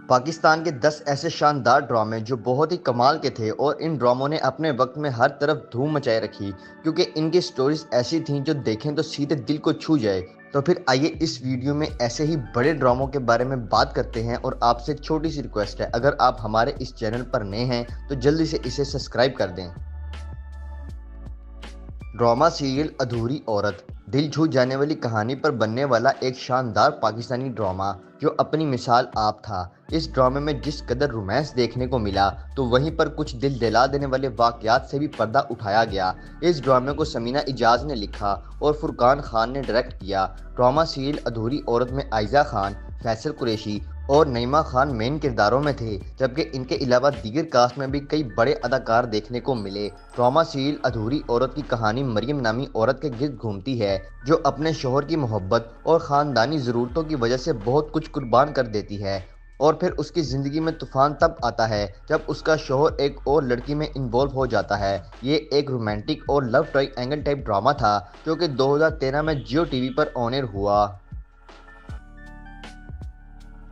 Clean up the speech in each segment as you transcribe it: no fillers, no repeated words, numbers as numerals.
پاکستان کے 10 ایسے شاندار ڈرامے جو بہت ہی کمال کے تھے اور ان ڈراموں نے اپنے وقت میں ہر طرف دھوم مچائے رکھی کیونکہ ان کی سٹوریز ایسی تھیں جو دیکھیں تو سیدھے دل کو چھو جائے۔ تو پھر آئیے اس ویڈیو میں ایسے ہی بڑے ڈراموں کے بارے میں بات کرتے ہیں، اور آپ سے ایک چھوٹی سی ریکویسٹ ہے، اگر آپ ہمارے اس چینل پر نئے ہیں تو جلدی سے اسے سبسکرائب کر دیں۔ ڈرامہ سیریل ادھوری عورت دل چھو جانے والی کہانی پر بننے والا ایک شاندار پاکستانی ڈرامہ جو اپنی مثال آپ تھا۔ اس ڈرامے میں جس قدر رومانس دیکھنے کو ملا تو وہیں پر کچھ دل دہلا دینے والے واقعات سے بھی پردہ اٹھایا گیا۔ اس ڈرامے کو سمینہ اجاز نے لکھا اور فرقان خان نے ڈائریکٹ کیا۔ ڈرامہ سیریل ادھوری عورت میں عائزہ خان، فیصل قریشی اور نعیمہ خان مین کرداروں میں تھے، جبکہ ان کے علاوہ دیگر کاسٹ میں بھی کئی بڑے اداکار دیکھنے کو ملے۔ ڈرامہ سیریل ادھوری عورت کی کہانی مریم نامی عورت کے گرد گھومتی ہے جو اپنے شوہر کی محبت اور خاندانی ضرورتوں کی وجہ سے بہت کچھ قربان کر دیتی ہے، اور پھر اس کی زندگی میں طوفان تب آتا ہے جب اس کا شوہر ایک اور لڑکی میں انوالو ہو جاتا ہے۔ یہ ایک رومانٹک اور لو ٹرائی اینگل ٹائپ ڈرامہ تھا جو کہ 2013 میں جیو ٹی وی پر آن ایئر ہوا۔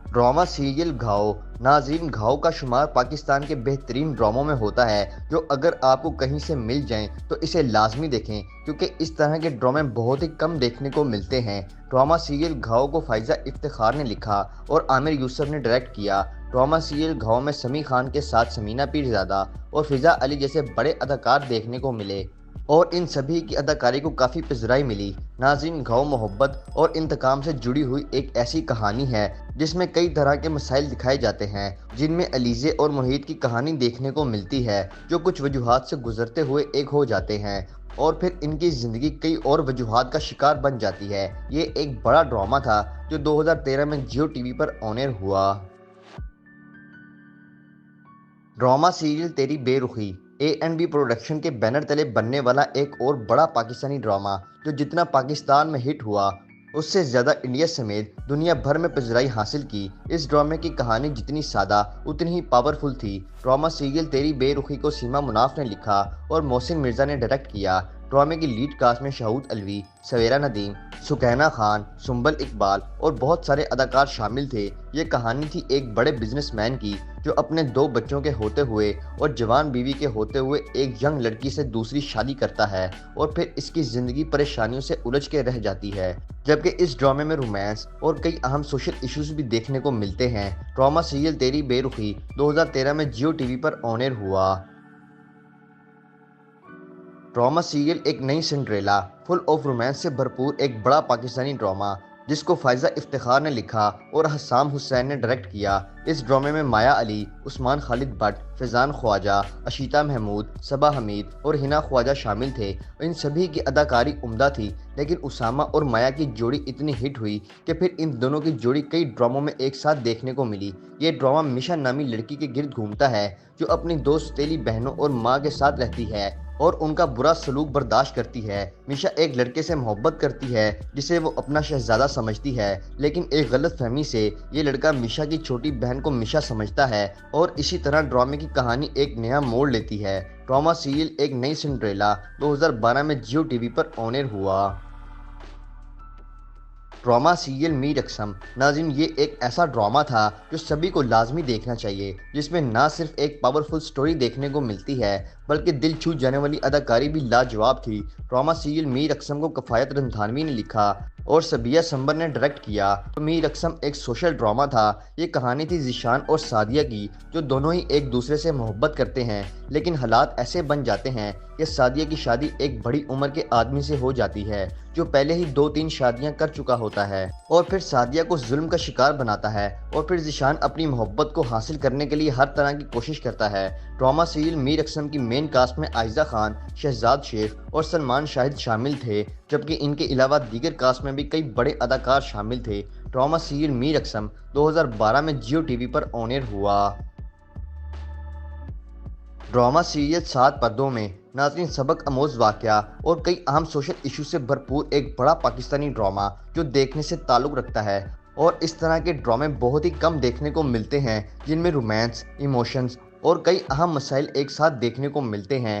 ڈرامہ سیریل گھاؤ ناظرین، گھاؤ کا شمار پاکستان کے بہترین ڈراموں میں ہوتا ہے جو اگر آپ کو کہیں سے مل جائیں تو اسے لازمی دیکھیں کیونکہ اس طرح کے ڈرامے بہت ہی کم دیکھنے کو ملتے ہیں۔ ڈرامہ سیریل گھاؤ کو فائزہ افتخار نے لکھا اور عامر یوسف نے ڈائریکٹ کیا۔ ڈرامہ سیریل گھاؤ میں سمیع خان کے ساتھ سمینہ پیرزادہ اور فضا علی جیسے بڑے اداکار دیکھنے کو ملے، اور ان سبھی کی اداکاری کو کافی پذیرائی ملی۔ ناظرین، گھاؤ محبت اور انتقام سے جڑی ہوئی ایک ایسی کہانی ہے جس میں کئی طرح کے مسائل دکھائے جاتے ہیں، جن میں علیزے اور محیط کی کہانی دیکھنے کو ملتی ہے جو کچھ وجوہات سے گزرتے ہوئے ایک ہو جاتے ہیں، اور پھر ان کی زندگی کئی اور وجوہات کا شکار بن جاتی ہے۔ یہ ایک بڑا ڈرامہ تھا جو 2013 میں جیو ٹی وی پر آن ایئر ہوا۔ ڈرامہ سیریل تیری بے رخی A&B پروڈکشن کے بینر تلے بننے والا ایک اور بڑا پاکستانی ڈرامہ جو جتنا پاکستان میں ہٹ ہوا اس سے زیادہ انڈیا سمیت دنیا بھر میں پذیرائی حاصل کی۔ اس ڈرامے کی کہانی جتنی سادہ اتنی ہی پاورفل تھی۔ ڈرامہ سیریل تیری بے رخی کو سیما مناف نے لکھا اور محسن مرزا نے ڈائریکٹ کیا۔ ڈرامے کی لیڈ کاسٹ میں شہود علوی، سویرا ندیم، سکینہ خان، سنبل اقبال اور بہت سارے اداکار شامل تھے۔ یہ کہانی تھی ایک بڑے بزنس مین کی جو اپنے 2 بچوں کے ہوتے ہوئے اور جوان بیوی کے ہوتے ہوئے ایک ینگ لڑکی سے دوسری شادی کرتا ہے، اور پھر اس کی زندگی پریشانیوں سے الجھ کے رہ جاتی ہے، جبکہ اس ڈرامے میں رومانس اور کئی اہم سوشل ایشوز بھی دیکھنے کو ملتے ہیں۔ ڈرامہ سیریل تیری بے رخی 2013 میں جیو ٹی وی پر آن ایئر ہوا۔ ڈرامہ سیریل ایک نئی سنڈریلا فل آف رومانس سے بھرپور ایک بڑا پاکستانی ڈرامہ جس کو فائزہ افتخار نے لکھا اور حسام حسین نے ڈائریکٹ کیا۔ اس ڈرامے میں مایا علی، عثمان خالد بٹ، فیضان خواجہ، اشیتا محمود، صبا حمید اور ہنا خواجہ شامل تھے۔ ان سبھی کی اداکاری عمدہ تھی، لیکن اسامہ اور مایا کی جوڑی اتنی ہٹ ہوئی کہ پھر ان دونوں کی جوڑی کئی ڈراموں میں ایک ساتھ دیکھنے کو ملی۔ یہ ڈرامہ میشا نامی لڑکی کے گرد گھومتا ہے جو اپنی 2 سوتیلی بہنوں اور ماں کے ساتھ رہتی ہے اور ان کا برا سلوک برداشت کرتی ہے۔ میشا ایک لڑکے سے محبت کرتی ہے جسے وہ اپنا شہزادہ سمجھتی ہے، لیکن ایک غلط فہمی سے یہ لڑکا میشا کی چھوٹی بہن کو میشا سمجھتا ہے، اور اسی طرح ڈرامے کی کہانی ایک نیا موڑ لیتی ہے۔ ڈرامہ سیریل ایک نئی سنڈریلا 2012 میں جیو ٹی وی پر آن ایئر ہوا۔ ڈرامہ سیریل میر اقسم ناظرین، یہ ایک ایسا ڈرامہ تھا جو سبھی کو لازمی دیکھنا چاہیے، جس میں نہ صرف ایک پاورفل سٹوری دیکھنے کو ملتی ہے بلکہ دل چھو جانے والی اداکاری بھی لاجواب تھی۔ ڈرامہ سیریل میر اقسم کو کفایت رندھانوی نے لکھا اور سبیہ سمبر نے ڈائریکٹ کیا۔ میر اقسم ایک سوشل ڈرامہ تھا۔ یہ کہانی تھی ذیشان اور سعدیہ کی جو دونوں ہی ایک دوسرے سے محبت کرتے ہیں، لیکن حالات ایسے بن جاتے ہیں کہ سعدیہ کی شادی ایک بڑی عمر کے آدمی سے ہو جاتی ہے جو پہلے ہی 2-3 شادیاں کر چکا ہوتا ہے، اور پھر سعدیہ کو ظلم کا شکار بناتا ہے، اور پھر ذیشان اپنی محبت کو حاصل کرنے کے لیے ہر طرح کی کوشش کرتا ہے۔ ڈرامہ سیریل میر اقسم کی مین کاسٹ میں عائزہ خان، شہزاد شیخ اور سلمان شاہد شامل تھے، جبکہ ان کے علاوہ دیگر کاسٹ میں بھی کئی بڑے اداکار شامل تھے۔ ڈرامہ سیریل میر اقسم 2012 میں جیو ٹی وی پر آن ایئر ہوا۔ ڈرامہ سیریل 7 پردوں میں ناظرین، سبق آموز واقعہ اور کئی اہم سوشل ایشو سے بھرپور ایک بڑا پاکستانی ڈرامہ جو دیکھنے سے تعلق رکھتا ہے، اور اس طرح کے ڈرامے بہت ہی کم دیکھنے کو ملتے ہیں جن میں رومانس، ایموشنز اور کئی اہم مسائل ایک ساتھ دیکھنے کو ملتے ہیں۔